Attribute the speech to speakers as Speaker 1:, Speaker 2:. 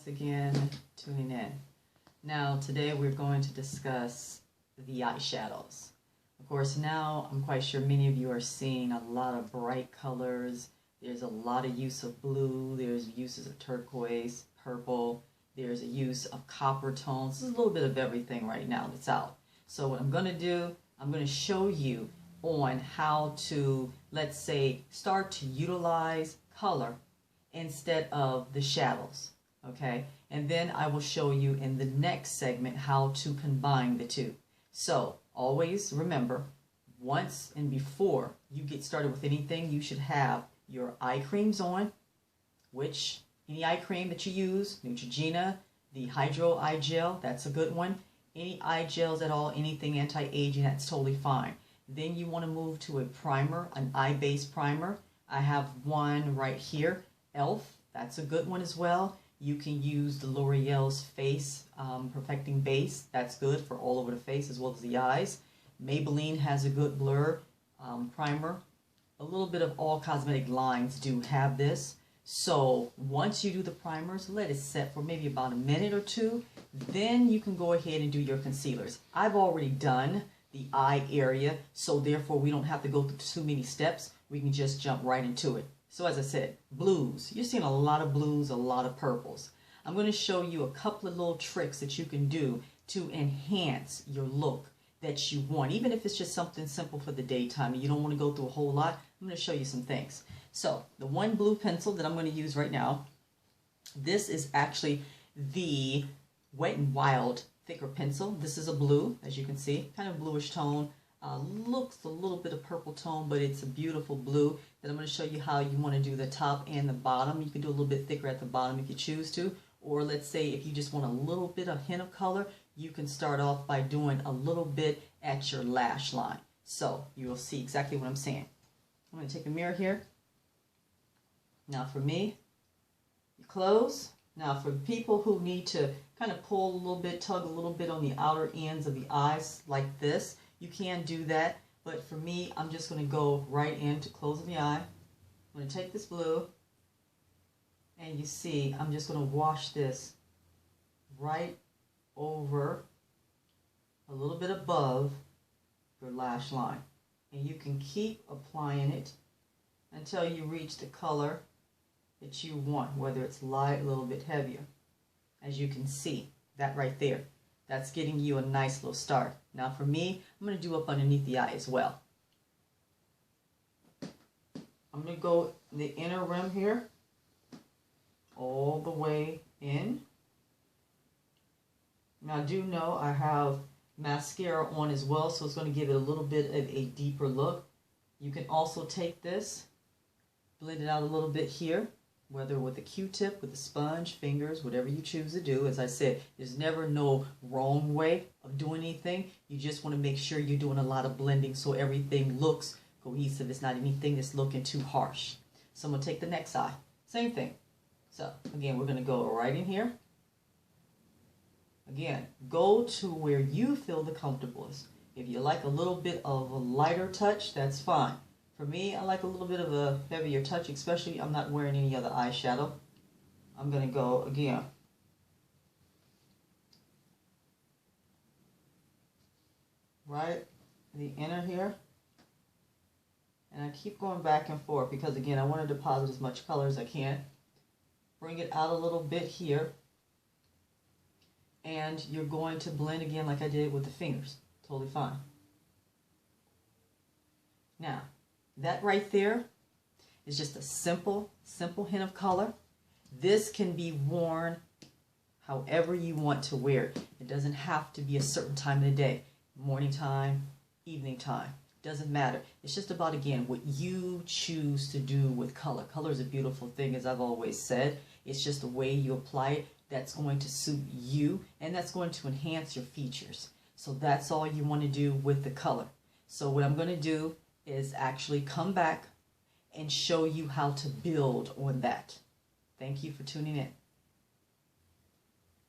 Speaker 1: once again tuning in. Now today we're going to discuss the eyeshadows. Of course, now I'm quite sure many of you are seeing a lot of bright colors. There's a lot of use of blue, there's uses of turquoise, purple, there's a use of copper tones. There's a little bit of everything right now that's out. So what I'm going to do, I'm going to show you on how to, let's say, start to utilize color instead of the shadows, okay? And then I will show you in the next segment how to combine the two. So always remember, once and before you get started with anything, you should have your eye creams on, which any eye cream that you use, Neutrogena, the Hydro eye gel, that's a good one. Any eye gels at all, anything anti-aging, that's totally fine. Then you want to move to a primer, an eye-based primer. I have one right here, E.L.F, that's a good one as well. You can use the L'Oreal's Face Perfecting Base. That's good for all over the face as well as the eyes. Maybelline has a good blur primer. A little bit of all cosmetic lines do have this. So once you do the primers, let it set for maybe about a minute or two. Then you can go ahead and do your concealers. I've already done the eye area, so therefore we don't have to go through too many steps. We can just jump right into it. So as I said, blues. You're seeing a lot of blues, a lot of purples. I'm going to show you a couple of little tricks that you can do to enhance your look that you want. Even if it's just something simple for the daytime and you don't want to go through a whole lot, I'm going to show you some things. So the one blue pencil that I'm going to use right now, this is actually the Wet n Wild thicker pencil. This is a blue, as you can see, kind of bluish tone. Looks a little bit of purple tone, but it's a beautiful blue. Then I'm going to show you how you want to do the top and the bottom. You can do a little bit thicker at the bottom if you choose to, or let's say if you just want a little bit of hint of color, you can start off by doing a little bit at your lash line. So you'll see exactly what I'm saying. I'm going to take a mirror here. Now for me, you close. Now for people who need to kind of pull a little bit, tug a little bit on the outer ends of the eyes like this, you can do that, but for me, I'm just going to go right into closing the eye. I'm going to take this blue, and you see, I'm just going to wash this right over a little bit above your lash line. And you can keep applying it until you reach the color that you want, whether it's light, a little bit heavier. As you can see, that right there. That's getting you a nice little start. Now for me, I'm going to do up underneath the eye as well. I'm going to go the inner rim here, all the way in. Now I do know I have mascara on as well, so it's going to give it a little bit of a deeper look. You can also take this, blend it out a little bit here, whether with a Q-tip, with a sponge, fingers, whatever you choose to do. As I said, there's never no wrong way of doing anything. You just want to make sure you're doing a lot of blending so everything looks cohesive. It's not anything that's looking too harsh. So I'm going to take the next eye. Same thing. So again, we're going to go right in here. Again, go to where you feel the comfortablest. If you like a little bit of a lighter touch, that's fine. For me, I like a little bit of a heavier touch, especially I'm not wearing any other eyeshadow. I'm going to go again. Right in the inner here. And I keep going back and forth because, again, I want to deposit as much color as I can. Bring it out a little bit here. And you're going to blend again like I did with the fingers. Totally fine. Now, that right there is just a simple hint of color. This can be worn however you want to wear it. It doesn't have to be a certain time of the day. Morning time, evening time. Doesn't matter. It's just about, again, what you choose to do with color. Color is a beautiful thing, as I've always said. It's just the way you apply it that's going to suit you, and that's going to enhance your features. So that's all you want to do with the color. So what I'm going to do is actually come back and show you how to build on that. Thank you for tuning in.